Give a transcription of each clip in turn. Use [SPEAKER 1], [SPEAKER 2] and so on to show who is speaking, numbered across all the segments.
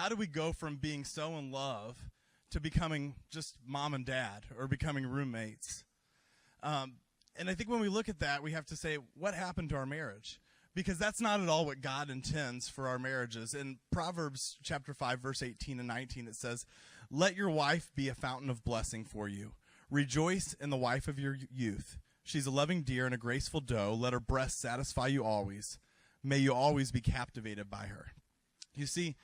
[SPEAKER 1] how do we go from being so in love to becoming just mom and dad or becoming roommates? And I think when we look at that, we have to say, what happened to our marriage? Because that's not at all what God intends for our marriages. In Proverbs chapter 5, verse 18 and 19, it says, "Let your wife be a fountain of blessing for you. Rejoice in the wife of your youth. She's a loving deer and a graceful doe. Let her breast satisfy you always. May you always be captivated by her." You see,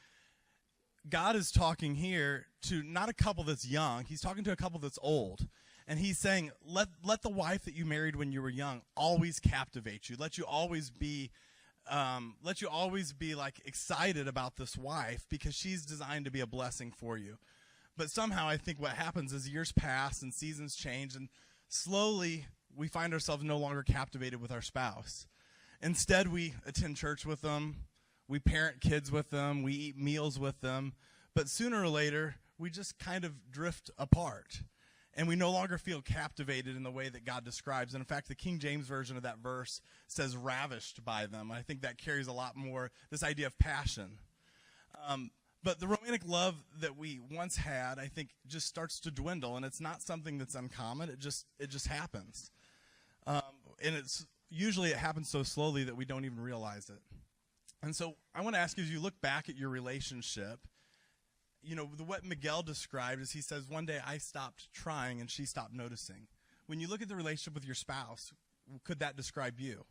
[SPEAKER 1] God is talking here to not a couple that's young. He's talking to a couple that's old. And he's saying, let the wife that you married when you were young always captivate you. Let you always be like excited about this wife because she's designed to be a blessing for you. But somehow I think what happens is years pass and seasons change, and slowly we find ourselves no longer captivated with our spouse. Instead, we attend church with them, we parent kids with them, we eat meals with them, but sooner or later we just kind of drift apart. And we no longer feel captivated in the way that God describes. And in fact, the King James version of that verse says ravished by them. I think that carries a lot more this idea of passion. But the romantic love that we once had, I think, just starts to dwindle. And it's not something that's uncommon. It just happens. And usually it happens so slowly that we don't even realize it. And so I want to ask you, as you look back at your relationship, what Miguel described is he says, one day I stopped trying and she stopped noticing. When you look at the relationship with your spouse, could that describe you?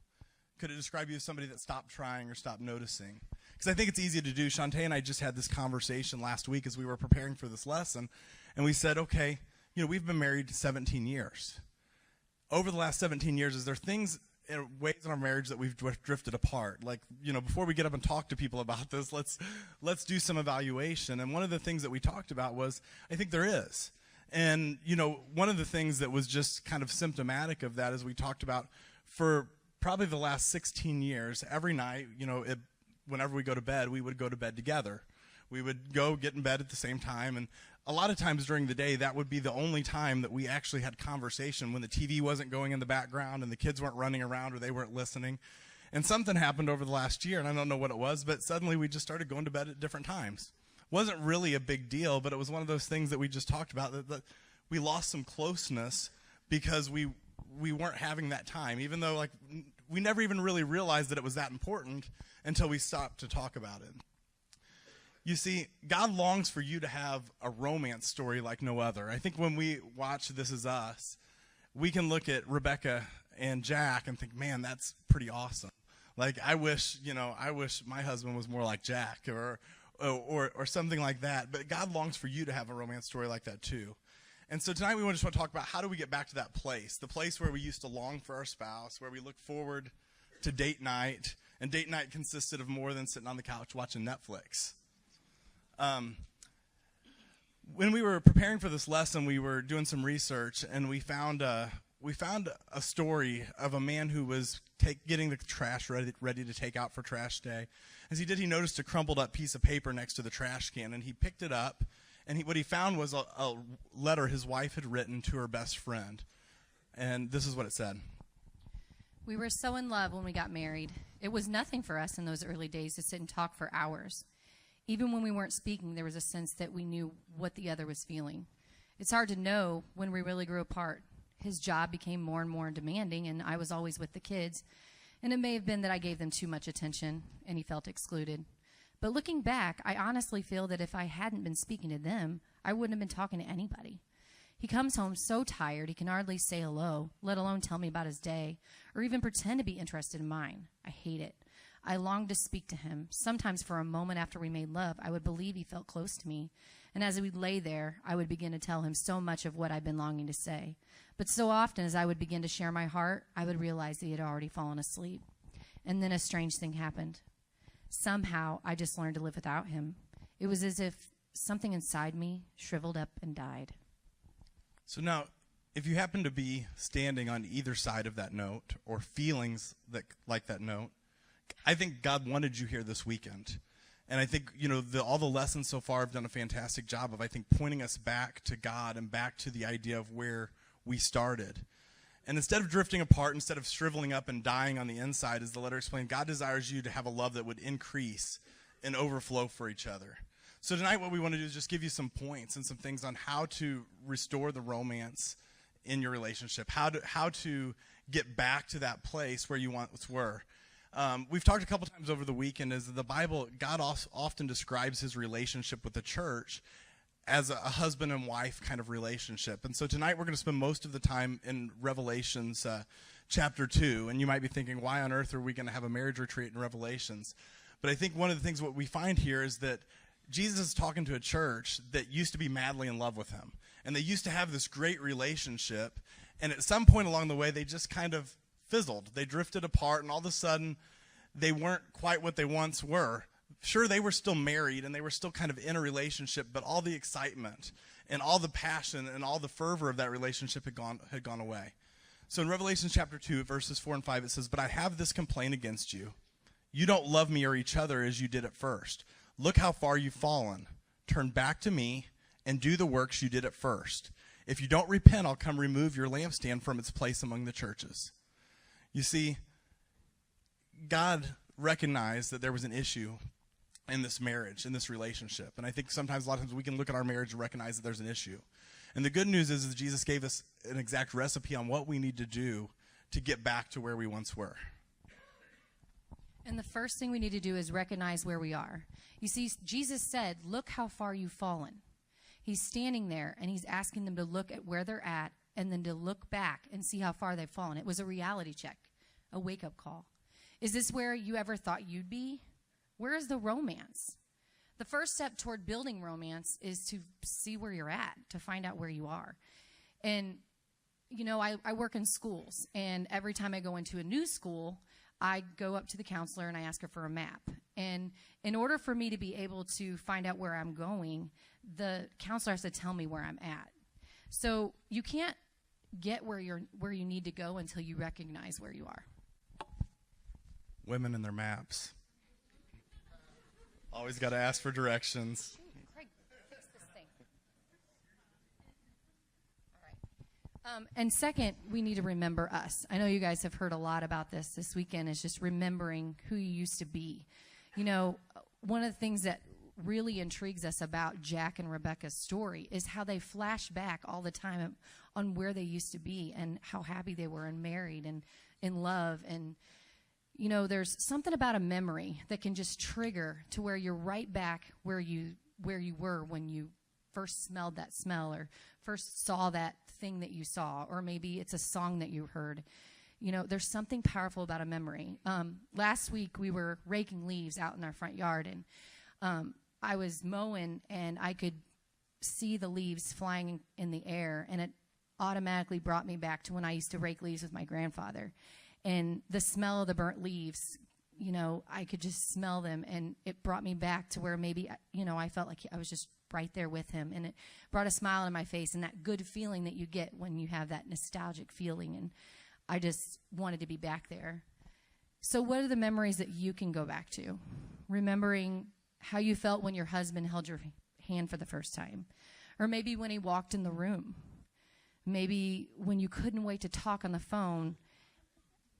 [SPEAKER 1] Could it describe you as somebody that stopped trying or stopped noticing? Because I think it's easy to do. Shantae and I just had this conversation last week as we were preparing for this lesson, and we said, okay, we've been married 17 years. Over the last 17 years, is there things, ways in our marriage that we've drifted apart? Like, before we get up and talk to people about this, let's do some evaluation. And one of the things that we talked about was, I think there is. And, one of the things that was just kind of symptomatic of that is we talked about for probably the last 16 years, every night, whenever we go to bed, we would go to bed together. We would go get in bed at the same time, and a lot of times during the day, that would be the only time that we actually had conversation, when the TV wasn't going in the background and the kids weren't running around or they weren't listening. And something happened over the last year, and I don't know what it was, but suddenly we just started going to bed at different times. Wasn't really a big deal, but it was one of those things that we just talked about, that we lost some closeness because we weren't having that time, even though we never even really realized that it was that important until we stopped to talk about it. You see, God longs for you to have a romance story like no other. I think when we watch This Is Us, we can look at Rebecca and Jack and think, man, that's pretty awesome. Like, I wish my husband was more like Jack or something like that. But God longs for you to have a romance story like that too. And so tonight we just want to talk about how do we get back to that place, the place where we used to long for our spouse, where we look forward to date night. And date night consisted of more than sitting on the couch watching Netflix. When we were preparing for this lesson, we were doing some research, and we found a story of a man who was getting the trash ready to take out for trash day. As he did, he noticed a crumpled up piece of paper next to the trash can, and he picked it up, and what he found was a letter his wife had written to her best friend. And this is what it said.
[SPEAKER 2] "We were so in love when we got married. It was nothing for us in those early days to sit and talk for hours. Even when we weren't speaking, there was a sense that we knew what the other was feeling. It's hard to know when we really grew apart. His job became more and more demanding, and I was always with the kids. And it may have been that I gave them too much attention, and he felt excluded. But looking back, I honestly feel that if I hadn't been speaking to them, I wouldn't have been talking to anybody. He comes home so tired he can hardly say hello, let alone tell me about his day, or even pretend to be interested in mine. I hate it. I longed to speak to him. Sometimes for a moment after we made love, I would believe he felt close to me. And as we'd lay there, I would begin to tell him so much of what I'd been longing to say. But so often as I would begin to share my heart, I would realize that he had already fallen asleep. And then a strange thing happened. Somehow, I just learned to live without him. It was as if something inside me shriveled up and died."
[SPEAKER 1] So now, if you happen to be standing on either side of that note or feelings like that note, I think God wanted you here this weekend. And I think, all the lessons so far have done a fantastic job of, I think, pointing us back to God and back to the idea of where we started. And instead of drifting apart, instead of shriveling up and dying on the inside, as the letter explained, God desires you to have a love that would increase and overflow for each other. So tonight what we want to do is just give you some points and some things on how to restore the romance in your relationship, how to get back to that place where you once were. We've talked a couple times over the weekend is that the Bible, God often describes his relationship with the church as a husband and wife kind of relationship. And so tonight we're going to spend most of the time in Revelations chapter 2. And you might be thinking, why on earth are we going to have a marriage retreat in Revelations? But I think one of the things what we find here is that Jesus is talking to a church that used to be madly in love with him. And they used to have this great relationship. And at some point along the way, they just kind of fizzled. They drifted apart, and all of a sudden, they weren't quite what they once were. Sure, they were still married, and they were still kind of in a relationship, but all the excitement and all the passion and all the fervor of that relationship had gone away. So in Revelation chapter 2, verses 4 and 5, it says, "But I have this complaint against you. You don't love me or each other as you did at first. Look how far you've fallen. Turn back to me and do the works you did at first. If you don't repent, I'll come remove your lampstand from its place among the churches." You see, God recognized that there was an issue in this marriage, in this relationship. And I think sometimes, a lot of times, we can look at our marriage and recognize that there's an issue. And the good news is that Jesus gave us an exact recipe on what we need to do to get back to where we once were.
[SPEAKER 2] And the first thing we need to do is recognize where we are. You see, Jesus said, look how far you've fallen. He's standing there, and he's asking them to look at where they're at and then to look back and see how far they've fallen. It was a reality check, a wake-up call. Is this where you ever thought you'd be? Where is the romance? The first step toward building romance is to see where you're at, to find out where you are. And, you know, I work in schools, and every time I go into a new school, I go up to the counselor and I ask her for a map. And in order for me to be able to find out where I'm going, the counselor has to tell me where I'm at. So you can't get where you need to go until you recognize where you are.
[SPEAKER 1] Women and their maps. Always got to ask for directions.
[SPEAKER 2] Craig, fix this thing. All right. And second, we need to remember us. I know you guys have heard a lot about this weekend, is just remembering who you used to be. You know, one of the things that really intrigues us about Jack and Rebecca's story is how they flash back all the time on where they used to be and how happy they were and married and in love. And you know, there's something about a memory that can just trigger to where you're right back where you were when you first smelled that smell or first saw that thing that you saw, or maybe it's a song that you heard. You know, there's something powerful about a memory. Last week we were raking leaves out in our front yard, and I was mowing, and I could see the leaves flying in the air, and it automatically brought me back to when I used to rake leaves with my grandfather. And the smell of the burnt leaves, you know, I could just smell them, and it brought me back to where maybe, you know, I felt like I was just right there with him, and it brought a smile on my face and that good feeling that you get when you have that nostalgic feeling, and I just wanted to be back there. So what are the memories that you can go back to? Remembering how you felt when your husband held your hand for the first time, or maybe when he walked in the room, maybe when you couldn't wait to talk on the phone.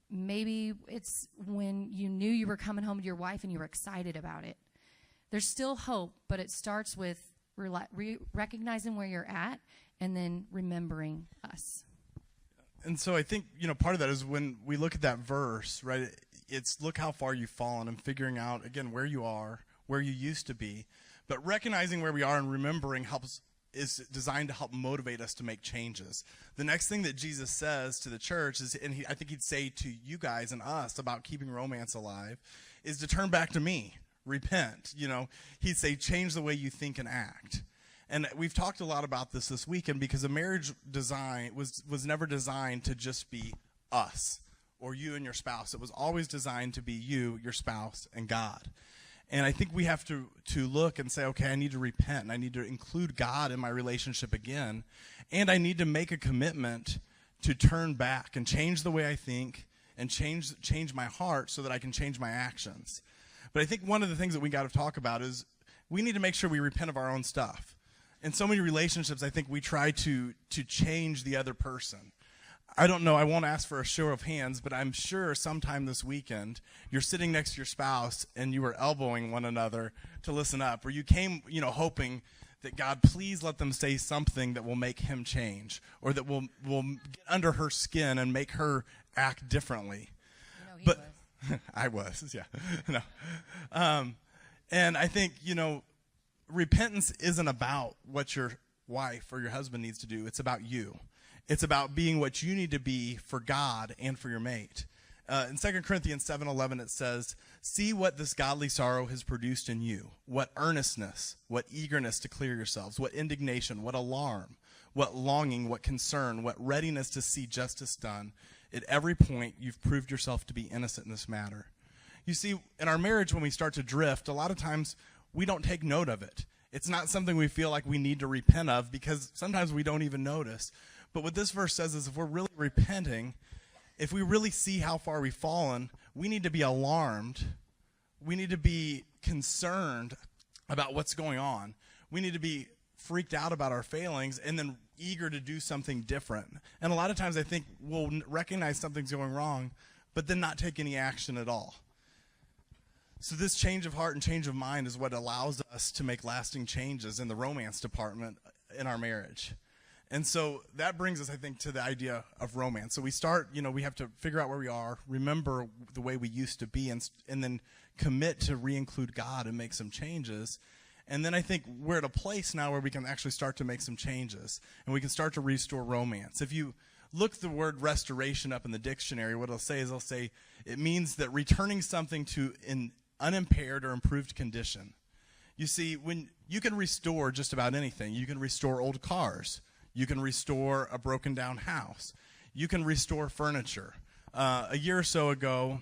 [SPEAKER 2] Maybe it's when you knew you were coming home to your wife and you were excited about it. There's still hope, but it starts with recognizing where you're at and then remembering us.
[SPEAKER 1] And so I think, you know, part of that is when we look at that verse, right, it's look how far you've fallen and figuring out, again, where you are, where you used to be. But recognizing where we are and remembering is designed to help motivate us to make changes. The next thing that Jesus says to the church is, and I think he'd say to you guys and us about keeping romance alive, is to turn back to me, repent. You know, he'd say change the way you think and act. And we've talked a lot about this weekend, because a marriage design was never designed to just be us or you and your spouse. It was always designed to be you, your spouse, and God. And I think we have to look and say, okay, I need to repent, and I need to include God in my relationship again, and I need to make a commitment to turn back and change the way I think and change my heart so that I can change my actions. But I think one of the things that we got to talk about is we need to make sure we repent of our own stuff. In so many relationships, I think we try to change the other person. I don't know, I won't ask for a show of hands, but I'm sure sometime this weekend you're sitting next to your spouse and you were elbowing one another to listen up, or you came, hoping that God, please let them say something that will make him change, or that will get under her skin and make her act differently.
[SPEAKER 2] He was.
[SPEAKER 1] I was, yeah. No. And I think, repentance isn't about what your wife or your husband needs to do. It's about you. It's about being what you need to be for God and for your mate. In 2 Corinthians 7:11, it says, see what this godly sorrow has produced in you, what earnestness, what eagerness to clear yourselves, what indignation, what alarm, what longing, what concern, what readiness to see justice done. At every point, you've proved yourself to be innocent in this matter. You see, in our marriage, when we start to drift, a lot of times we don't take note of it. It's not something we feel like we need to repent of, because sometimes we don't even notice. But what this verse says is, if we're really repenting, if we really see how far we've fallen, we need to be alarmed. We need to be concerned about what's going on. We need to be freaked out about our failings and then eager to do something different. And a lot of times I think we'll recognize something's going wrong, but then not take any action at all. So this change of heart and change of mind is what allows us to make lasting changes in the romance department in our marriage. And so that brings us, I think, to the idea of romance. So we start, we have to figure out where we are, remember the way we used to be, and then commit to re-include God and make some changes. And then I think we're at a place now where we can actually start to make some changes, and we can start to restore romance. If you look the word restoration up in the dictionary, what it'll say is it means that returning something to an unimpaired or improved condition. You see, when you can restore just about anything. You can restore old cars. You can restore a broken down house. You can restore furniture. A year or so ago,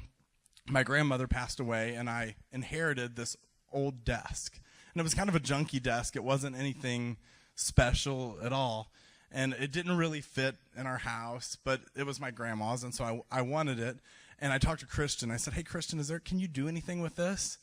[SPEAKER 1] my grandmother passed away, and I inherited this old desk. And it was kind of a junky desk. It wasn't anything special at all. And it didn't really fit in our house, but it was my grandma's, and so I wanted it. And I talked to Kristen. I said, hey, Kristen, can you do anything with this?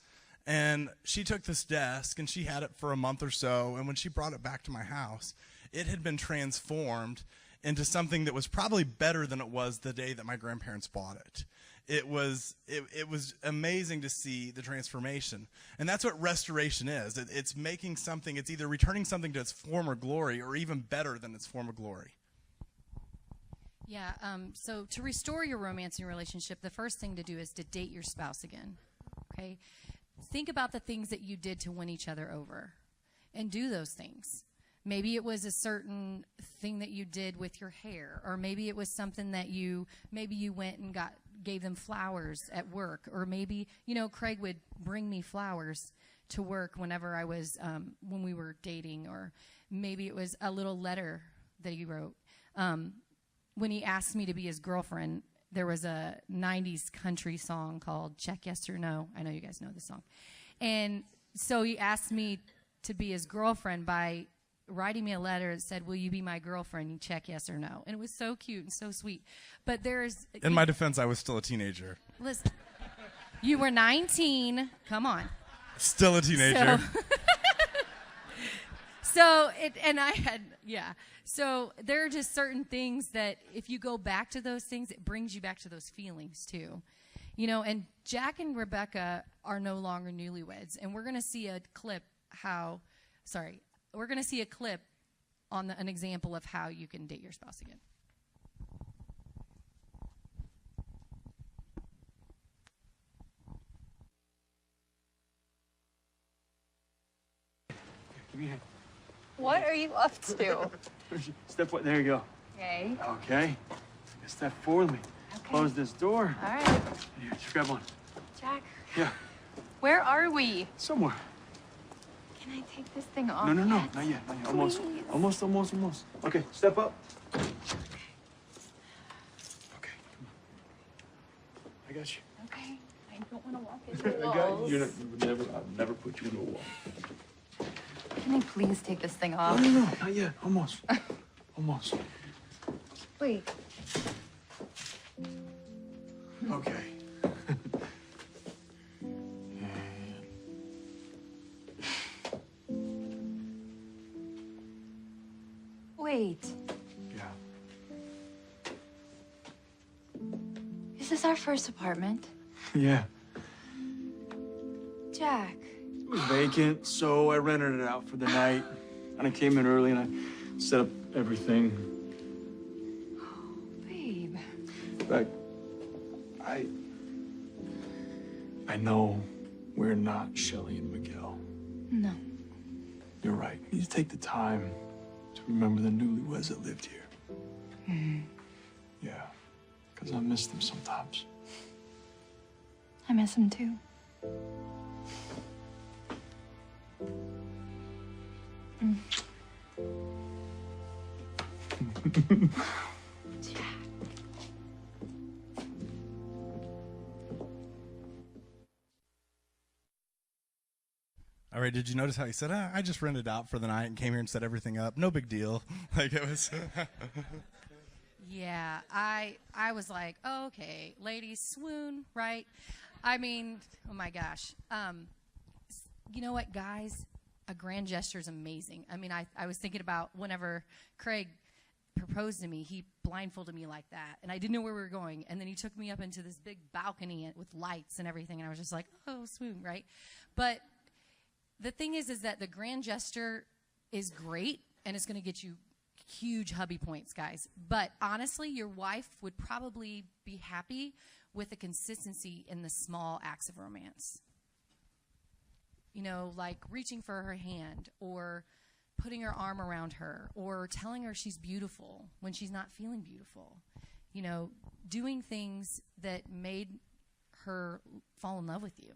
[SPEAKER 1] And she took this desk, and she had it for a month or so. And when she brought it back to my house, it had been transformed into something that was probably better than it was the day that my grandparents bought it. It was amazing to see the transformation. And that's what restoration is. It's making something, it's either returning something to its former glory or even better than its former glory.
[SPEAKER 2] Yeah, so to restore your romance in your relationship, the first thing to do is to date your spouse again, okay? Think about the things that you did to win each other over, and do those things. Maybe it was a certain thing that you did with your hair, or maybe it was something that maybe you went and gave them flowers at work, or maybe, Craig would bring me flowers to work whenever I was, when we were dating, or maybe it was a little letter that he wrote. When he asked me to be his girlfriend, there was a 90s country song called Check Yes or No. I know you guys know this song. And so he asked me to be his girlfriend by writing me a letter that said, will you be my girlfriend? You check yes or no. And it was so cute and so sweet. But there's...
[SPEAKER 1] In my defense, I was still a teenager.
[SPEAKER 2] Listen, you were 19. Come on.
[SPEAKER 1] Still a teenager.
[SPEAKER 2] So there are just certain things that if you go back to those things, it brings you back to those feelings too. And Jack and Rebecca are no longer newlyweds. And we're going to see a clip on an example of how you can date your spouse again.
[SPEAKER 3] Give me a hand.
[SPEAKER 4] What are you up to?
[SPEAKER 3] Step forward. There you go.
[SPEAKER 4] Okay.
[SPEAKER 3] Okay. Step forward with me.
[SPEAKER 4] Okay.
[SPEAKER 3] Close this door.
[SPEAKER 4] All right.
[SPEAKER 3] Here, just grab one.
[SPEAKER 4] Jack,
[SPEAKER 3] Yeah.
[SPEAKER 4] where are we?
[SPEAKER 3] Somewhere.
[SPEAKER 4] Can I take this thing off?
[SPEAKER 3] No,
[SPEAKER 4] yet?
[SPEAKER 3] not yet. Not yet. Almost.
[SPEAKER 4] Please.
[SPEAKER 3] Almost. Okay, step up. Okay, come on. I got you.
[SPEAKER 4] Okay. I don't want to walk into the
[SPEAKER 3] I
[SPEAKER 4] walls.
[SPEAKER 3] got you. I've never put you in a wall.
[SPEAKER 4] Can I please take this thing off?
[SPEAKER 3] No, not yet. Almost. Almost.
[SPEAKER 4] Wait.
[SPEAKER 3] Okay.
[SPEAKER 4] Wait.
[SPEAKER 3] Yeah.
[SPEAKER 4] this our first apartment?
[SPEAKER 3] Yeah.
[SPEAKER 4] Jack.
[SPEAKER 3] It was vacant, so I rented it out for the night. And I came in early and I set up everything.
[SPEAKER 4] Babe.
[SPEAKER 3] In fact, I know we're not Shelley and Miguel.
[SPEAKER 4] No.
[SPEAKER 3] You're right. You take the time to remember the newlyweds that lived here.
[SPEAKER 4] Mm-hmm.
[SPEAKER 3] Yeah, because I miss them sometimes.
[SPEAKER 4] I miss him too. Jack.
[SPEAKER 1] All right, did you notice how he said, I just rented out for the night and came here and set everything up. No big deal. Like it was.
[SPEAKER 2] Yeah, I was like, oh, okay, ladies, swoon, right? I mean, oh my gosh. You know what, guys? A grand gesture is amazing. I mean, I was thinking about whenever Craig proposed to me, he blindfolded me like that, and I didn't know where we were going, and then he took me up into this big balcony with lights and everything, and I was just like, oh, swoon, right? But the thing is that the grand gesture is great, and it's going to get you huge hubby points, guys. But honestly, your wife would probably be happy with the consistency in the small acts of romance. You know, like reaching for her hand or putting her arm around her or telling her she's beautiful when she's not feeling beautiful. You know, doing things that made her fall in love with you.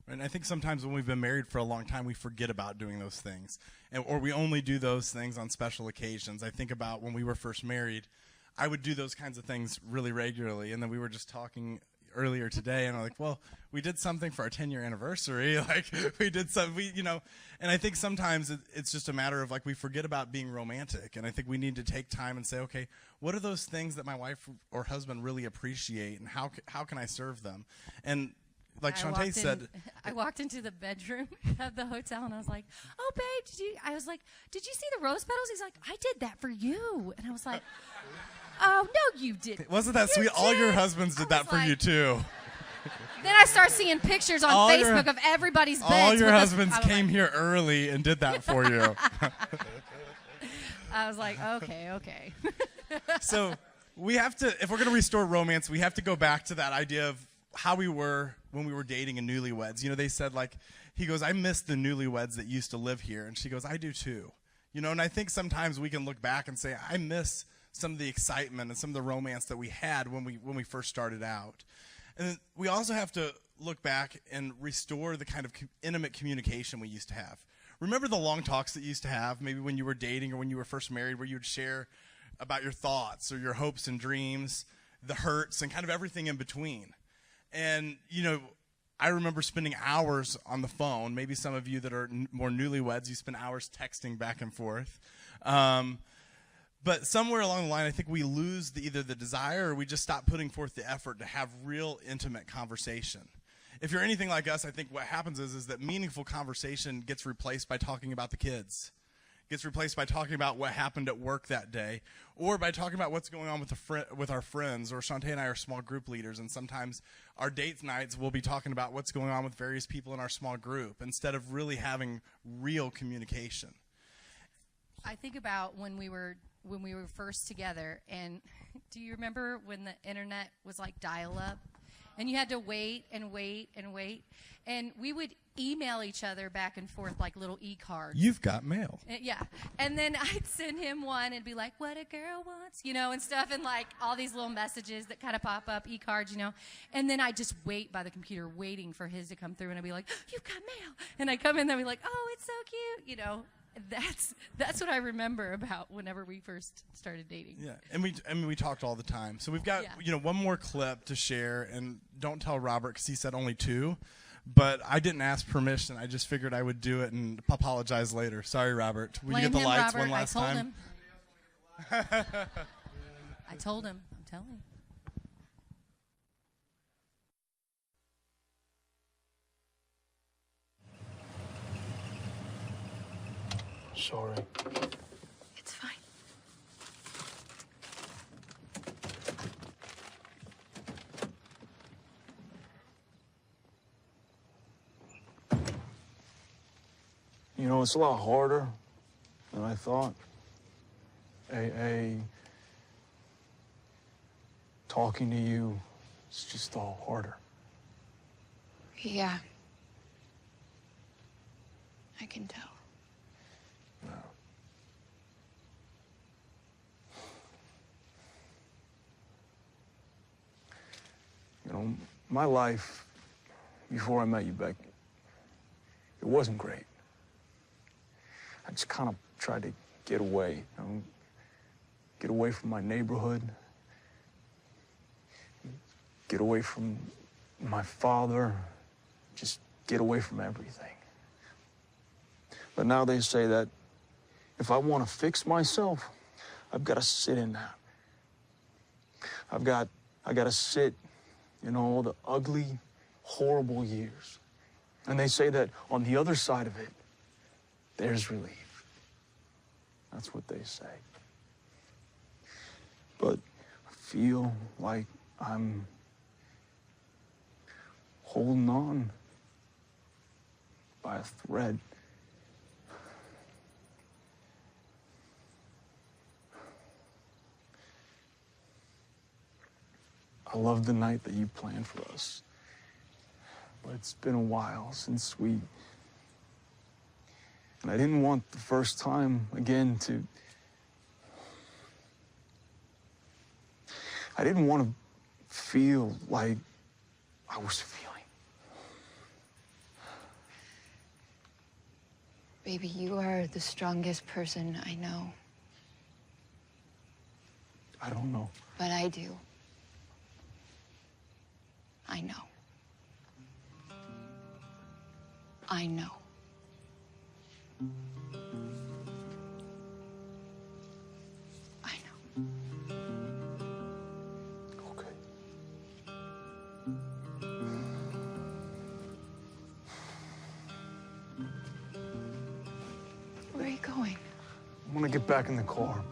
[SPEAKER 1] And I think sometimes when we've been married for a long time, we forget about doing those things. Or we only do those things on special occasions. I think about when we were first married, I would do those kinds of things really regularly. And then we were just talking earlier today, and I'm like, well, we did something for our 10-year anniversary. Like, we did some, you know. And I think sometimes it's just a matter of, like, we forget about being romantic. And I think we need to take time and say, okay, what are those things that my wife or husband really appreciate, and how can I serve them? And like Shantae said,
[SPEAKER 2] I walked into the bedroom of the hotel and I was like, "Oh, babe, I was like, did you see the rose petals?" He's like, "I did that for you," and I was like, "Oh no, you didn't."
[SPEAKER 1] Wasn't that sweet? All your husbands did that for you too.
[SPEAKER 2] Then I start seeing pictures on Facebook of everybody's beds.
[SPEAKER 1] All your husbands came here early and did that for you.
[SPEAKER 2] I was like, okay.
[SPEAKER 1] So we have to, if we're going to restore romance, we have to go back to that idea of how we were when we were dating and newlyweds. You know, they said, like, he goes, "I miss the newlyweds that used to live here." And she goes, "I do too." You know, and I think sometimes we can look back and say, I miss some of the excitement and some of the romance that we had when we first started out. And then we also have to look back and restore the kind of intimate communication we used to have. Remember the long talks that you used to have, maybe when you were dating or when you were first married, where you would share about your thoughts or your hopes and dreams, the hurts, and kind of everything in between. And, you know, I remember spending hours on the phone. Maybe some of you that are more newlyweds, you spend hours texting back and forth. But somewhere along the line, I think we lose either the desire or we just stop putting forth the effort to have real intimate conversation. If you're anything like us, I think what happens is that meaningful conversation gets replaced by talking about the kids. Gets replaced by talking about what happened at work that day, or by talking about what's going on with our friends. Or Shantae and I are small group leaders, and sometimes our date nights we'll be talking about what's going on with various people in our small group instead of really having real communication.
[SPEAKER 2] I think about when we were first together, and do you remember when the internet was like dial-up, and you had to wait and wait and wait, and we would email each other back and forth like little e-cards.
[SPEAKER 1] You've got mail.
[SPEAKER 2] Yeah. And then I'd send him one and be like, "What a girl wants," you know, and stuff, and like all these little messages that kind of pop up, e-cards, you know. And then I'd just wait by the computer waiting for his to come through, and I'd be like, "You've got mail." And I'd come in there and be like, "Oh, it's so cute," you know. That's what I remember about whenever we first started dating.
[SPEAKER 1] Yeah, and we talked all the time. So we've got one more clip to share, and don't tell Robert because he said only 2. But I didn't ask permission. I just figured I would do it and apologize later. Sorry, Robert. Will you get the lights one last time?
[SPEAKER 2] I told him. I'm telling you.
[SPEAKER 3] Sorry.
[SPEAKER 4] It's fine.
[SPEAKER 3] know, it's a lot harder than I thought. Talking to you is just all harder.
[SPEAKER 4] Yeah. I can tell.
[SPEAKER 3] No. You know, my life before I met you, Beck, it wasn't great. I just kind of tried to get away, you know, get away from my neighborhood, get away from my father, just get away from everything. But now they say that if I want to fix myself, I've got to sit in that. I got to sit in all the ugly, horrible years. And they say that on the other side of it, there's relief. That's what they say. But I feel like I'm holding on by a thread. I love the night that you planned for us. But it's been a while since we... And I didn't want the first time again to... I didn't want to feel like I was feeling.
[SPEAKER 4] Baby, you are the strongest person I know.
[SPEAKER 3] I don't know.
[SPEAKER 4] But I do. I know. I know. I know.
[SPEAKER 3] Okay.
[SPEAKER 4] Where are you going?
[SPEAKER 3] I want to get back in the car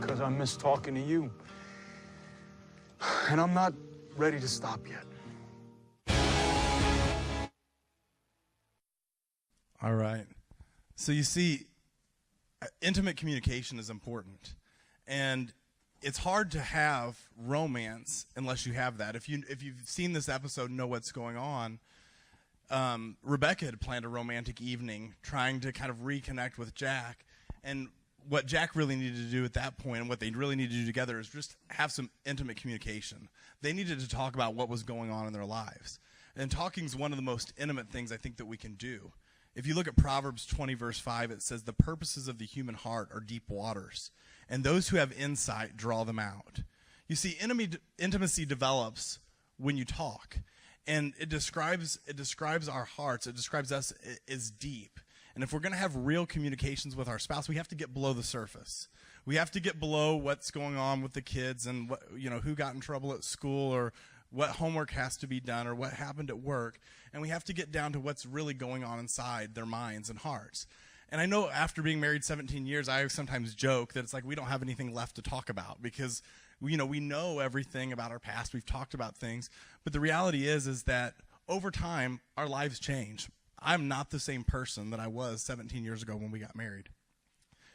[SPEAKER 3] because I miss talking to you. And I'm not ready to stop yet.
[SPEAKER 1] All right. So you see, intimate communication is important. And it's hard to have romance unless you have that. If you've seen this episode and know what's going on, Rebecca had planned a romantic evening trying to kind of reconnect with Jack. And what Jack really needed to do at that point and what they really needed to do together is just have some intimate communication. They needed to talk about what was going on in their lives. And talking is one of the most intimate things I think that we can do. If you look at Proverbs 20, verse 5, it says, "The purposes of the human heart are deep waters, and those who have insight draw them out." You see, intimacy develops when you talk, and it describes our hearts. It describes us as deep. And if we're going to have real communications with our spouse, we have to get below the surface. We have to get below what's going on with the kids and what, who got in trouble at school or what homework has to be done or what happened at work. And we have to get down to what's really going on inside their minds and hearts. And I know after being married 17 years, I sometimes joke that it's like we don't have anything left to talk about because, we know everything about our past. We've talked about things. But the reality is that over time, our lives change. I'm not the same person that I was 17 years ago when we got married.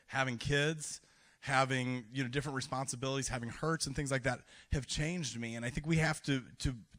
[SPEAKER 1] Having kids, having different responsibilities, having hurts and things like that have changed me. And I think we have to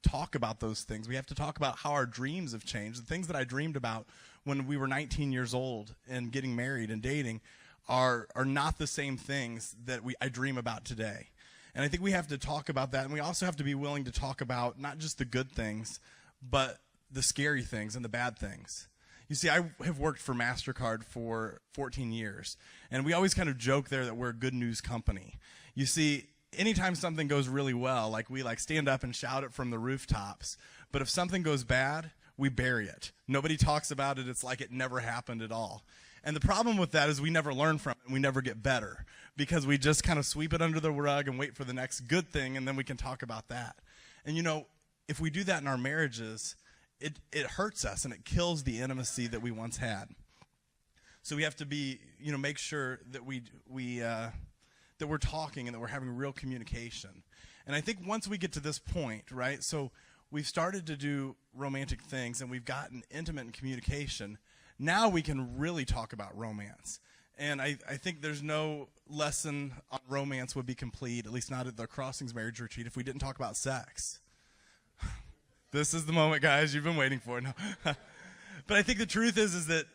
[SPEAKER 1] talk about those things. We have to talk about how our dreams have changed. The things that I dreamed about when we were 19 years old and getting married and dating are not the same things that I dream about today. And I think we have to talk about that. And we also have to be willing to talk about not just the good things, but the scary things and the bad things. You see, I have worked for MasterCard for 14 years, and we always kind of joke there that we're a good news company. You see, anytime something goes really well, we stand up and shout it from the rooftops, but if something goes bad, we bury it. Nobody talks about it. It's like it never happened at all. And the problem with that is we never learn from it, and we never get better because we just kind of sweep it under the rug and wait for the next good thing, and then we can talk about that. And, if we do that in our marriages, it hurts us and it kills the intimacy that we once had. So we have to be, make sure that that we're talking and that we're having real communication. And I think once we get to this point, right? So we've started to do romantic things and we've gotten intimate in communication. now we can really talk about romance. And I think there's no lesson on romance would be complete, at least not at the Crossings Marriage Retreat, if we didn't talk about sex. This is the moment, guys, you've been waiting for. No. But I think the truth is that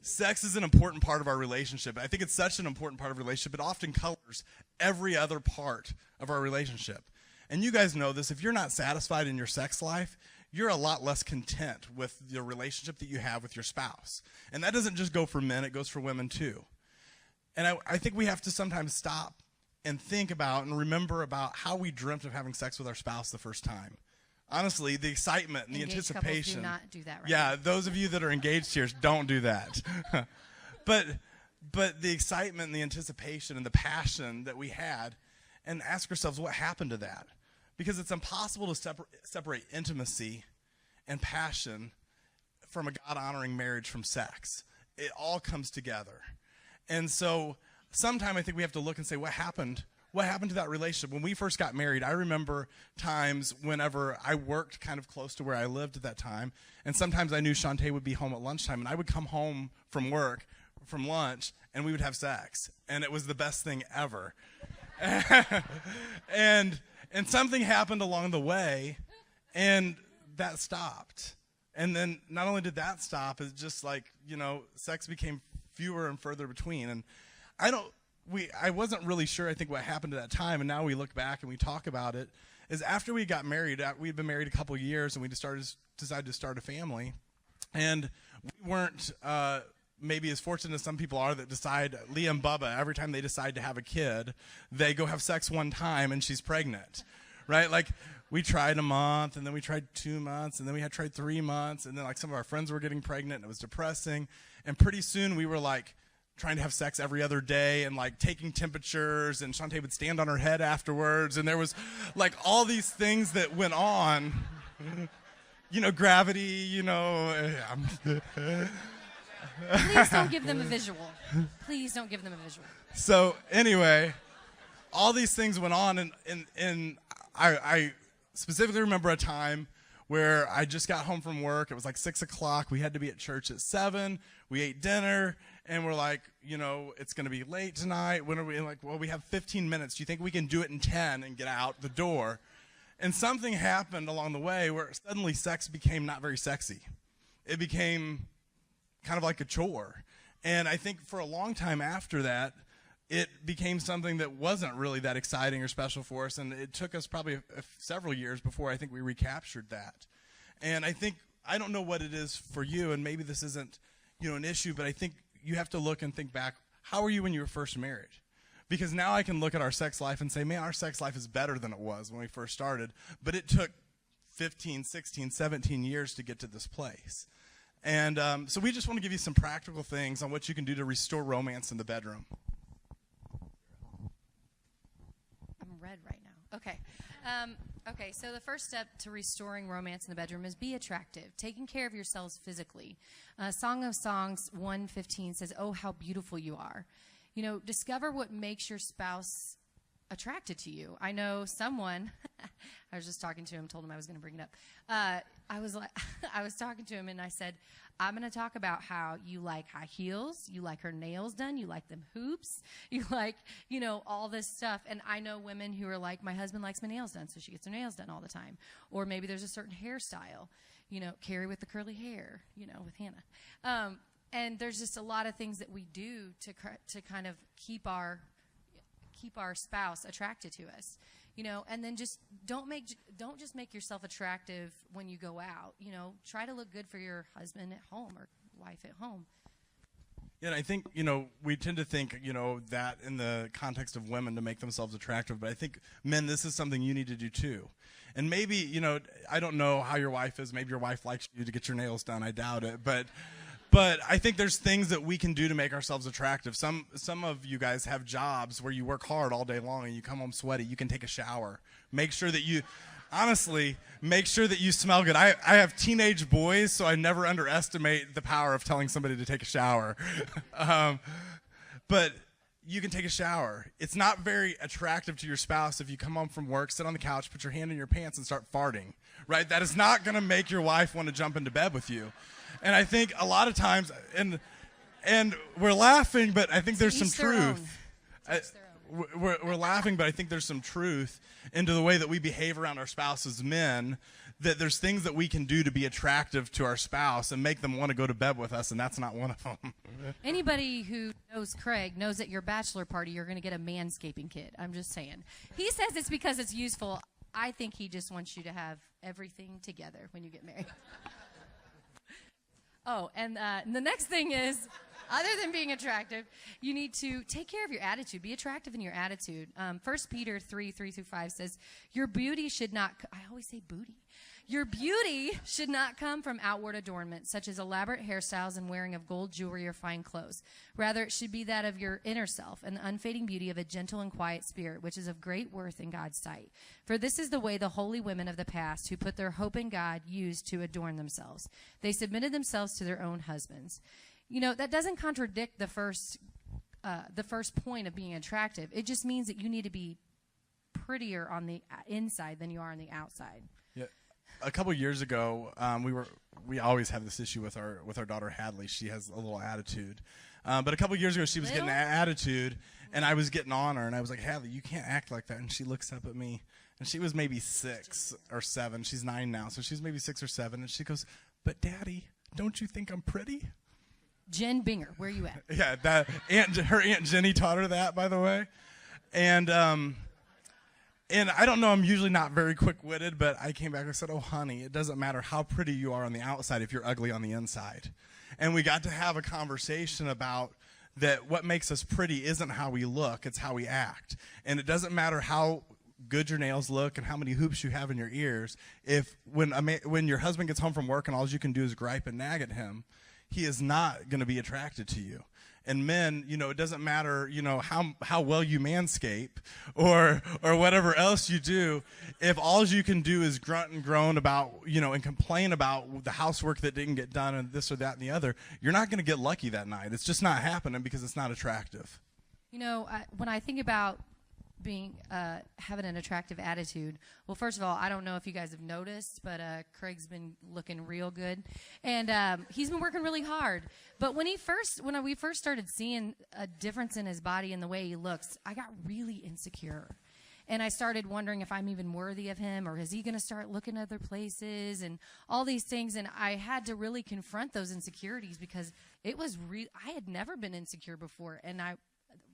[SPEAKER 1] sex is an important part of our relationship. I think it's such an important part of a relationship. It often colors every other part of our relationship. And you guys know this. If you're not satisfied in your sex life, you're a lot less content with the relationship that you have with your spouse. And that doesn't just go for men. It goes for women, too. And I think we have to sometimes stop and think about and remember about how we dreamt of having sex with our spouse the first time. Honestly, the excitement and the
[SPEAKER 2] Engaged
[SPEAKER 1] anticipation.
[SPEAKER 2] couples do not do that right
[SPEAKER 1] Yeah,
[SPEAKER 2] now.
[SPEAKER 1] those of you that are engaged here, don't do that. But the excitement and the anticipation and the passion that we had, and ask ourselves what happened to that. Because it's impossible to separate intimacy and passion from a God-honoring marriage from sex. It all comes together. And so sometime I think we have to look and say, what happened? What happened to that relationship? When we first got married, I remember times whenever I worked kind of close to where I lived at that time, and sometimes I knew Shantae would be home at lunchtime, and I would come home from work, from lunch, and we would have sex. And it was the best thing ever. and something happened along the way, and that stopped. And then not only did that stop, it's just like, sex became fewer and further between. And I wasn't really sure, I think, what happened to that time, and now we look back and we talk about it, is after we got married, we'd been married a couple of years, and we decided to start a family. And we weren't maybe as fortunate as some people are that decide, Leah and Bubba, every time they decide to have a kid, they go have sex one time and she's pregnant, right? Like, we tried a month, and then we tried 2 months, and then we had tried 3 months, and then like some of our friends were getting pregnant, and it was depressing. And pretty soon we were like trying to have sex every other day and like taking temperatures, and Shantae would stand on her head afterwards, and there was like all these things that went on. Gravity,
[SPEAKER 2] Please don't give them a visual. Please don't give them a visual.
[SPEAKER 1] So anyway, all these things went on, and I specifically remember a time where I just got home from work. It was like 6 o'clock. We had to be at church at 7. We ate dinner, and we're like, it's going to be late tonight. When are we? Like, well, we have 15 minutes. Do you think we can do it in 10 and get out the door? And something happened along the way where suddenly sex became not very sexy. It became kind of like a chore. And I think for a long time after that, it became something that wasn't really that exciting or special for us, and it took us probably several years before I think we recaptured that. And I don't know what it is for you, and maybe this isn't, an issue, but I think you have to look and think back, how were you when you were first married? Because now I can look at our sex life and say, man, our sex life is better than it was when we first started, but it took 15, 16, 17 years to get to this place. And so we just want to give you some practical things on what you can do to restore romance in the bedroom.
[SPEAKER 2] Red right now. Okay. Okay, so the first step to restoring romance in the bedroom is be attractive, taking care of yourselves physically. Song of Songs 1:15 says, oh, how beautiful you are. Discover what makes your spouse attracted to you. I know someone, I was just talking to him, told him I was going to bring it up. I was talking to him, and I said, I'm going to talk about how you like high heels, you like her nails done, you like them hoops, you like, all this stuff. And I know women who are like, my husband likes my nails done, so she gets her nails done all the time. Or maybe there's a certain hairstyle, Carrie with the curly hair, with Hannah. And there's just a lot of things that we do to kind of keep our spouse attracted to us. And then just don't just make yourself attractive when you go out. Try to look good for your husband at home or wife at home.
[SPEAKER 1] Yeah, and I think, we tend to think, that in the context of women to make themselves attractive, but I think, men, this is something you need to do too. And maybe, I don't know how your wife is. Maybe your wife likes you to get your nails done. I doubt it. But I think there's things that we can do to make ourselves attractive. Some of you guys have jobs where you work hard all day long and you come home sweaty. You can take a shower. Make sure that you smell good. I have teenage boys, so I never underestimate the power of telling somebody to take a shower. But you can take a shower. It's not very attractive to your spouse if you come home from work, sit on the couch, put your hand in your pants, and start farting, right? That is not going to make your wife want to jump into bed with you. And I think a lot of times, and we're laughing, but I think there's some truth. We're laughing, but I think there's some truth into the way that we behave around our spouse as men, that there's things that we can do to be attractive to our spouse and make them want to go to bed with us, and that's not one of them.
[SPEAKER 2] Anybody who knows Craig knows at your bachelor party you're going to get a manscaping kit. I'm just saying. He says it's because it's useful. I think he just wants you to have everything together when you get married. Oh, and the next thing is, other than being attractive, you need to take care of your attitude. Be attractive in your attitude. 1 Peter 3:3-5 says, your beauty should not, I always say booty. Your beauty should not come from outward adornment, such as elaborate hairstyles and wearing of gold jewelry or fine clothes. Rather, it should be that of your inner self and the unfading beauty of a gentle and quiet spirit, which is of great worth in God's sight. For this is the way the holy women of the past who put their hope in God used to adorn themselves. They submitted themselves to their own husbands. You know, that doesn't contradict the first point of being attractive. It just means that you need to be prettier on the inside than you are on the outside.
[SPEAKER 1] Yeah. A couple years ago, we always have this issue with our daughter Hadley. She has a little attitude, but a couple years ago she was getting an attitude, and I was getting on her, and I was like, Hadley, you can't act like that. And she looks up at me, and she was maybe 6 or 7. She's 9 now, so she's maybe 6 or 7, and she goes, but Daddy, don't you think I'm pretty?
[SPEAKER 2] Jen Binger, where you at?
[SPEAKER 1] Yeah, her Aunt Jenny taught her that, by the way, and I don't know, I'm usually not very quick-witted, but I came back and said, oh, honey, it doesn't matter how pretty you are on the outside if you're ugly on the inside. And we got to have a conversation about that what makes us pretty isn't how we look, it's how we act. And it doesn't matter how good your nails look and how many hoops you have in your ears. If when your husband gets home from work and all you can do is gripe and nag at him, he is not going to be attracted to you. And men, you know, it doesn't matter, you know, how well you manscape or whatever else you do. If all you can do is grunt and groan about, you know, and complain about the housework that didn't get done and this or that and the other, you're not going to get lucky that night. It's just not happening because it's not attractive.
[SPEAKER 2] You know, when I think about having an attractive attitude, well, first of all, I don't know if you guys have noticed, but Craig's been looking real good, and he's been working really hard. But when we first started seeing a difference in his body and the way he looks, I got really insecure, and I started wondering if I'm even worthy of him, or is he going to start looking other places and all these things. And I had to really confront those insecurities because it was I had never been insecure before, and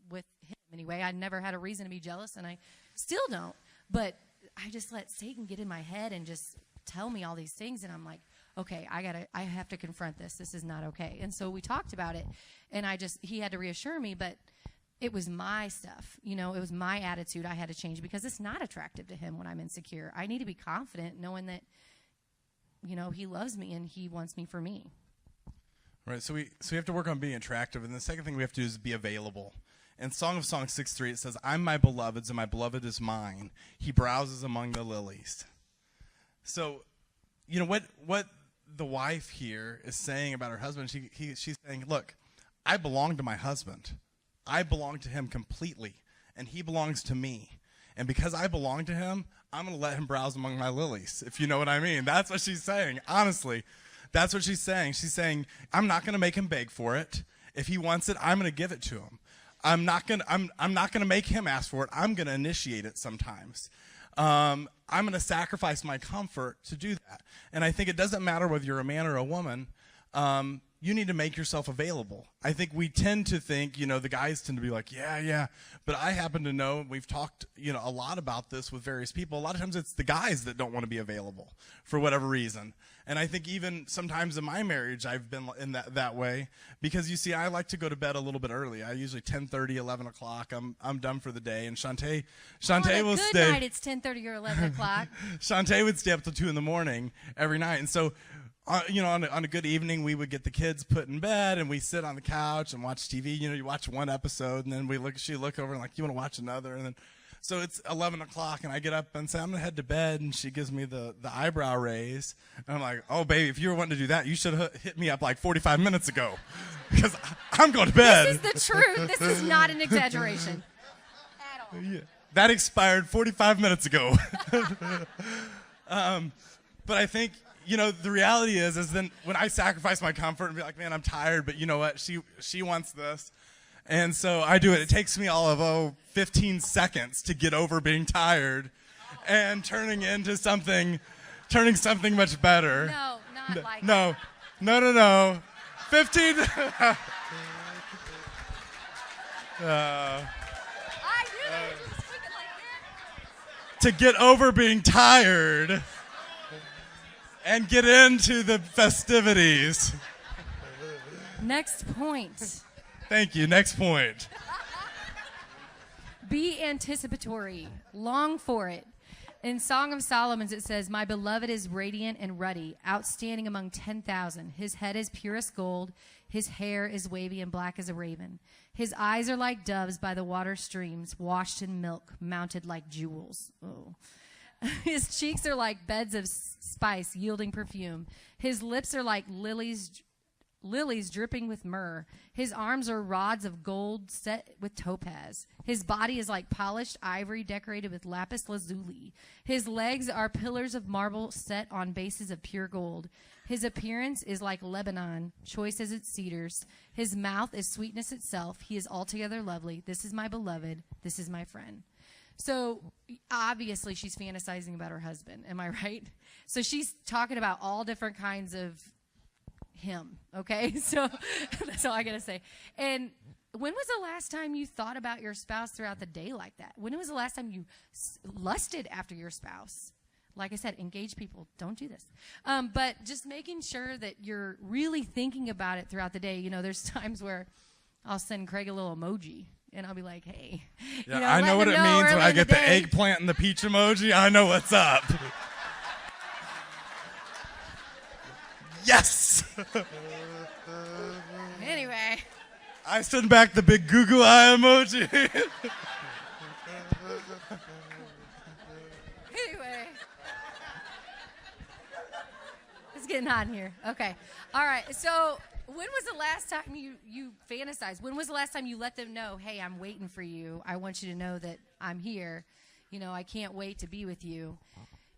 [SPEAKER 2] with him anyway, I never had a reason to be jealous, and I still don't. But I just let Satan get in my head and just tell me all these things, and I'm like, okay, I have to confront this. This is not okay. And so we talked about it, and he had to reassure me, but it was my stuff. You know, it was my attitude I had to change because it's not attractive to him when I'm insecure. I need to be confident knowing that, you know, he loves me and he wants me for me.
[SPEAKER 1] Right, so we have to work on being attractive, and the second thing we have to do is be available. In Song of Songs 6:3, it says, I'm my beloved's and my beloved is mine. He browses among the lilies. So, you know, what the wife here is saying about her husband, she's saying, look, I belong to my husband. I belong to him completely, and he belongs to me. And because I belong to him, I'm going to let him browse among my lilies, if you know what I mean. That's what she's saying, honestly. That's what she's saying. She's saying, I'm not going to make him beg for it. If he wants it, I'm going to give it to him. I'm not gonna make him ask for it. I'm gonna initiate it sometimes. I'm gonna sacrifice my comfort to do that. And I think it doesn't matter whether you're a man or a woman. You need to make yourself available. I think we tend to think, you know, the guys tend to be like, yeah. But I happen to know, we've talked, you know, a lot about this with various people. A lot of times it's the guys that don't want to be available for whatever reason. And I think even sometimes in my marriage, I've been in that way because, you see, I like to go to bed a little bit early. I usually 10:30, 11 o'clock. I'm done for the day. And Shantae will stay.
[SPEAKER 2] Good night. It's 10:30 or 11 o'clock.
[SPEAKER 1] Shantae would stay up till 2 in the morning every night. And so, you know, on a good evening, we would get the kids put in bed, and we sit on the couch and watch TV. You know, you watch one episode, and then she'd look over and like, you want to watch another? And then, so it's 11 o'clock, and I get up and say, I'm going to head to bed, and she gives me the eyebrow raise. And I'm like, oh, baby, if you were wanting to do that, you should have hit me up like 45 minutes ago because I'm going to bed.
[SPEAKER 2] This is the truth. This is not an exaggeration at all.
[SPEAKER 1] Yeah. That expired 45 minutes ago. But I think, the reality is then when I sacrifice my comfort and be like, man, I'm tired, but you know what? She wants this. And so I do it. It takes me all of 15 seconds to get over being tired and turning something much better.
[SPEAKER 2] No, not like
[SPEAKER 1] No. 15
[SPEAKER 2] I knew you just speak it like that.
[SPEAKER 1] to get over being tired and get into the festivities.
[SPEAKER 2] Next point.
[SPEAKER 1] Thank you. Next point.
[SPEAKER 2] Be anticipatory. Long for it. In Song of Solomon's, it says, "My beloved is radiant and ruddy, outstanding among 10,000. His head is purest gold. His hair is wavy and black as a raven. His eyes are like doves by the water streams, washed in milk, mounted like jewels." Oh. His cheeks are like beds of spice, yielding perfume. His lips are like lilies dripping with myrrh. His arms are rods of gold set with topaz. His body is like polished ivory decorated with lapis lazuli. His legs are pillars of marble set on bases of pure gold. His appearance is like Lebanon, choice as its cedars. His mouth is sweetness itself. He is altogether lovely. This is my beloved. This is my friend. So obviously she's fantasizing about her husband. Am I right? So she's talking about all different kinds of him. Okay. So that's all I got to say. And when was the last time you thought about your spouse throughout the day like that? When was the last time you lusted after your spouse? Like I said, engaged people, don't do this. But just making sure that you're really thinking about it throughout the day. There's times where I'll send Craig a little emoji. And I'll be like, hey.
[SPEAKER 1] Yeah, I know what it means when I get the eggplant and the peach emoji. I know what's up. Yes.
[SPEAKER 2] Anyway.
[SPEAKER 1] I send back the big goo goo eye emoji.
[SPEAKER 2] Anyway. It's getting hot in here. Okay. All right. So when was the last time you fantasized? When was the last time you let them know, hey, I'm waiting for you. I want you to know that I'm here. I can't wait to be with you.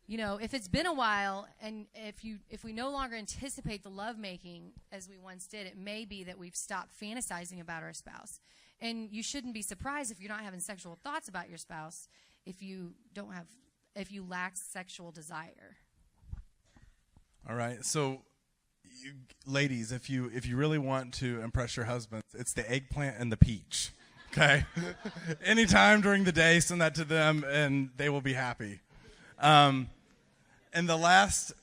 [SPEAKER 2] If it's been a while and if we no longer anticipate the lovemaking as we once did, it may be that we've stopped fantasizing about our spouse. And you shouldn't be surprised if you're not having sexual thoughts about your spouse if you lack sexual desire. All
[SPEAKER 1] right. So ladies, if you really want to impress your husband, it's the eggplant and the peach. Okay? Anytime during the day, send that to them and they will be happy. And the last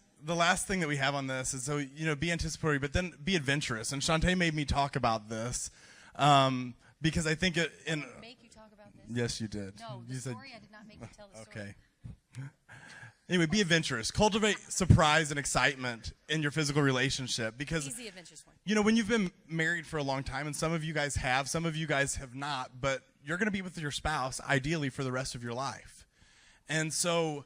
[SPEAKER 1] thing that we have on this is, so, be anticipatory, but then be adventurous. And Shantae made me talk about this because I think it.
[SPEAKER 2] Make you talk about this?
[SPEAKER 1] Yes, you did.
[SPEAKER 2] No, the story I did not make you tell the story.
[SPEAKER 1] Okay. Anyway, be adventurous. Cultivate surprise and excitement in your physical relationship because,
[SPEAKER 2] easy adventurous one.
[SPEAKER 1] When you've been married for a long time, and some of you guys have, some of you guys have not, but you're going to be with your spouse ideally for the rest of your life. And so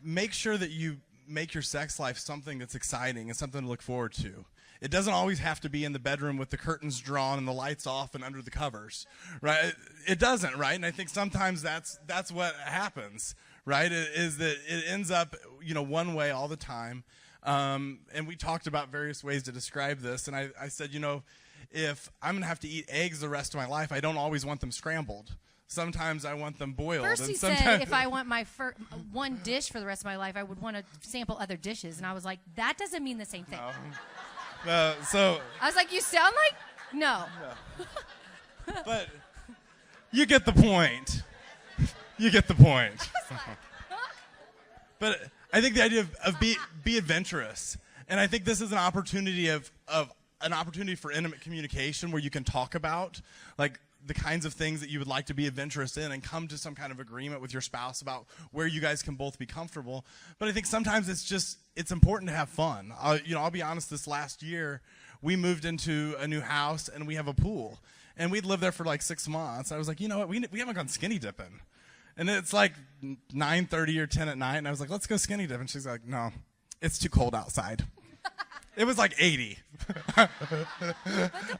[SPEAKER 1] make sure that you make your sex life something that's exciting and something to look forward to. It doesn't always have to be in the bedroom with the curtains drawn and the lights off and under the covers, right? It doesn't, right? And I think sometimes that's what happens, right? It is that it ends up, one way all the time. And we talked about various ways to describe this. And I said, if I'm going to have to eat eggs the rest of my life, I don't always want them scrambled. Sometimes I want them boiled.
[SPEAKER 2] First he said if I want my one dish for the rest of my life, I would want to sample other dishes. And I was like, that doesn't mean the same thing.
[SPEAKER 1] So
[SPEAKER 2] I was like, you sound like? No.
[SPEAKER 1] But you get the point. You get the point. But I think the idea of be adventurous. And I think this is an opportunity an opportunity for intimate communication where you can talk about like the kinds of things that you would like to be adventurous in and come to some kind of agreement with your spouse about where you guys can both be comfortable. But I think sometimes it's important to have fun. I'll be honest, this last year we moved into a new house and we have a pool. And we'd lived there for like 6 months. I was like, you know what, we haven't gone skinny dipping. And it's like 9:30 or 10 at night. And I was like, let's go skinny dip. And she's like, no, it's too cold outside. It was like 80. I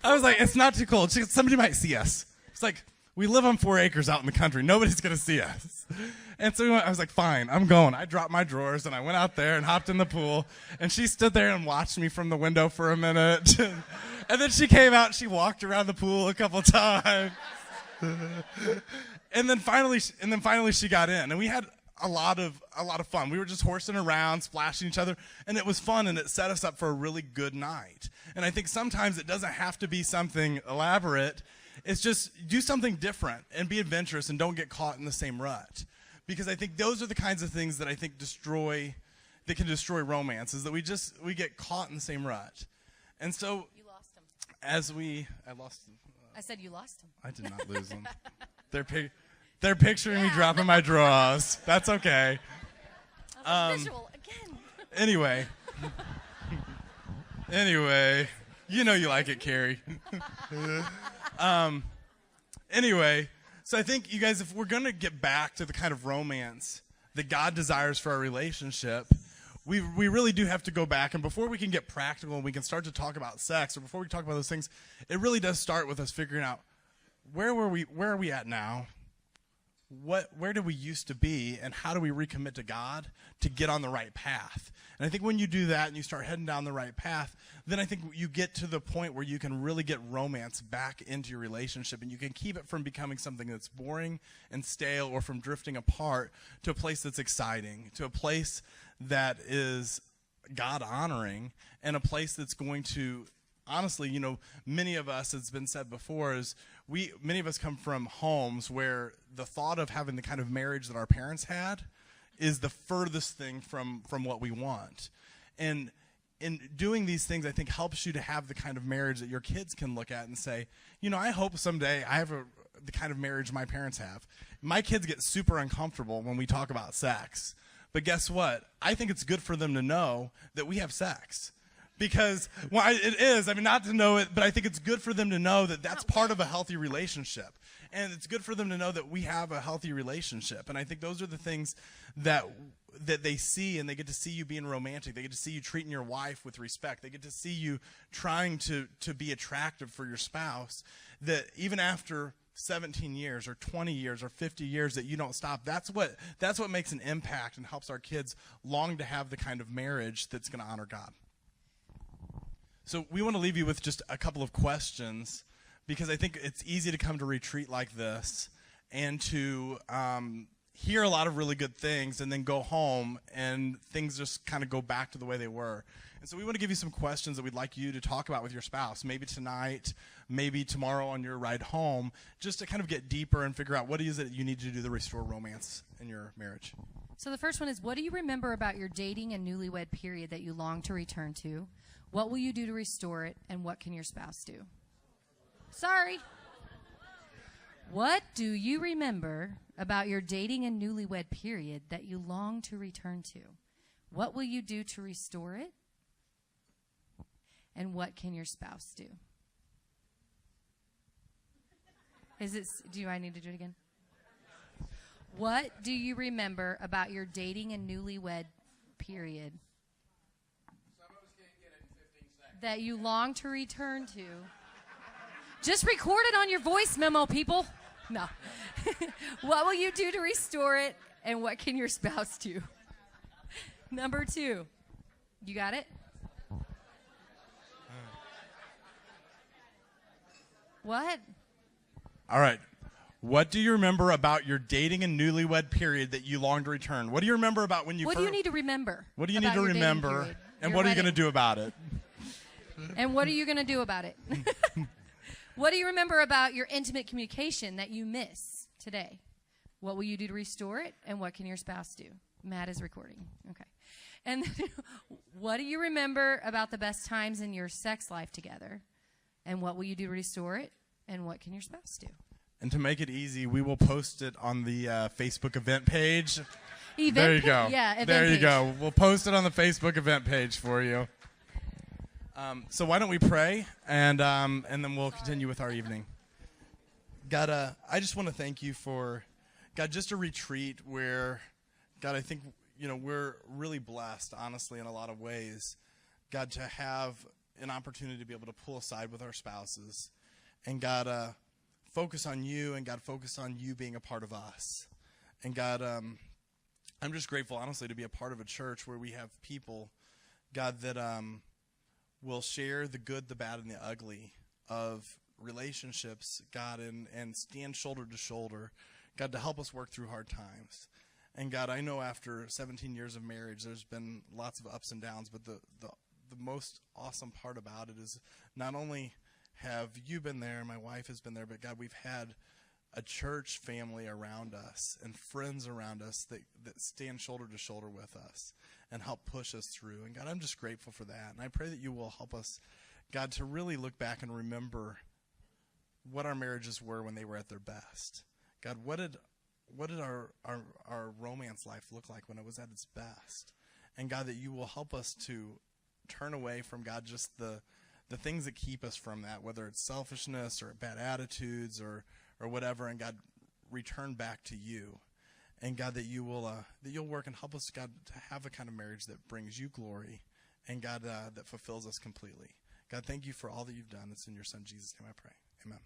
[SPEAKER 1] was like, it's not too cold. Somebody might see us. It's like, we live on 4 acres out in the country. Nobody's going to see us. And so I was like, fine, I'm going. I dropped my drawers and I went out there and hopped in the pool. And she stood there and watched me from the window for a minute. And then she came out and she walked around the pool a couple times. And then finally she got in. And we had a lot of fun. We were just horsing around, splashing each other, and it was fun, and it set us up for a really good night. And I think sometimes it doesn't have to be something elaborate. It's just do something different and be adventurous and don't get caught in the same rut. Because I think those are the kinds of things that I think can destroy romance, is that we get caught in the same rut. And so
[SPEAKER 2] You lost him.
[SPEAKER 1] I lost them.
[SPEAKER 2] I said you lost him.
[SPEAKER 1] I did not lose them. They're picturing me dropping my drawers. That's okay.
[SPEAKER 2] Visual again.
[SPEAKER 1] Anyway, you know you like it, Carrie. Anyway, so I think, you guys, if we're going to get back to the kind of romance that God desires for our relationship, we really do have to go back. And before we can get practical and we can start to talk about sex, or before we talk about those things, it really does start with us figuring out where are we at now? Where did we used to be, and how do we recommit to God to get on the right path? And I think when you do that and you start heading down the right path, then I think you get to the point where you can really get romance back into your relationship, and you can keep it from becoming something that's boring and stale, or from drifting apart to a place that's exciting, to a place that is God honoring, and a place that's going to, honestly, many of us, it's been said before, is many of us come from homes where the thought of having the kind of marriage that our parents had is the furthest thing from what we want. And in doing these things, I think helps you to have the kind of marriage that your kids can look at and say, I hope someday I have the kind of marriage my parents have. My kids get super uncomfortable when we talk about sex. But guess what? I think it's good for them to know that we have sex. Because, it is. I mean, not to know it, but I think it's good for them to know that that's part of a healthy relationship. And it's good for them to know that we have a healthy relationship. And I think those are the things that they see, and they get to see you being romantic. They get to see you treating your wife with respect. They get to see you trying to be attractive for your spouse. That even after 17 years or 20 years or 50 years that you don't stop, that's what makes an impact and helps our kids long to have the kind of marriage that's going to honor God. So we want to leave you with just a couple of questions, because I think it's easy to come to retreat like this and to hear a lot of really good things and then go home and things just kind of go back to the way they were. And so we want to give you some questions that we'd like you to talk about with your spouse, maybe tonight, maybe tomorrow on your ride home, just to kind of get deeper and figure out what is it you need to do to restore romance in your marriage.
[SPEAKER 2] So the first one is, what do you remember about your dating and newlywed period that you long to return to? What will you do to restore it, and what can your spouse do? Sorry. What do you remember about your dating and newlywed period that you long to return to? What will you do to restore it, and what can your spouse do? Do I need to do it again? What do you remember about your dating and newlywed period that you long to return to? Just record it on your voice memo, people. No. What will you do to restore it, and what can your spouse do? Number 2. You got it? What?
[SPEAKER 1] All right. What do you remember about your dating and newlywed period that you long to return? What do you remember about when you
[SPEAKER 2] What do you need to remember?
[SPEAKER 1] What do you need to remember? And what are you going to do about it?
[SPEAKER 2] And what are you going to do about it? What do you remember about your intimate communication that you miss today? What will you do to restore it, and what can your spouse do? Matt is recording. Okay. And what do you remember about the best times in your sex life together? And what will you do to restore it, and what can your spouse do?
[SPEAKER 1] And to make it easy, we will post it on the Facebook event page.
[SPEAKER 2] There
[SPEAKER 1] you go.
[SPEAKER 2] Yeah, event
[SPEAKER 1] there you
[SPEAKER 2] page.
[SPEAKER 1] go. We'll post it on the Facebook event page for you. So why don't we pray, and then we'll continue with our evening. God, I just want to thank you for, God, just a retreat where, God, I think, we're really blessed, honestly, in a lot of ways, God, to have an opportunity to be able to pull aside with our spouses, and God, focus on you, and God, focus on you being a part of us. And God, I'm just grateful, honestly, to be a part of a church where we have people, God, that will share the good, the bad, and the ugly of relationships, God, and stand shoulder to shoulder, God, to help us work through hard times. And God, I know after 17 years of marriage, there's been lots of ups and downs, but the most awesome part about it is not only have you been there, my wife has been there, but God, we've had a church family around us and friends around us that stand shoulder to shoulder with us and help push us through. And God, I'm just grateful for that. And I pray that you will help us, God, to really look back and remember what our marriages were when they were at their best. God, what did our romance life look like when it was at its best? And God, that you will help us to turn away from, God, just the things that keep us from that, whether it's selfishness or bad attitudes or whatever, and God, return back to you. And God, that you'll work and help us, God, to have a kind of marriage that brings you glory, and God, that fulfills us completely. God, thank you for all that you've done. It's in your Son Jesus' name I pray. Amen.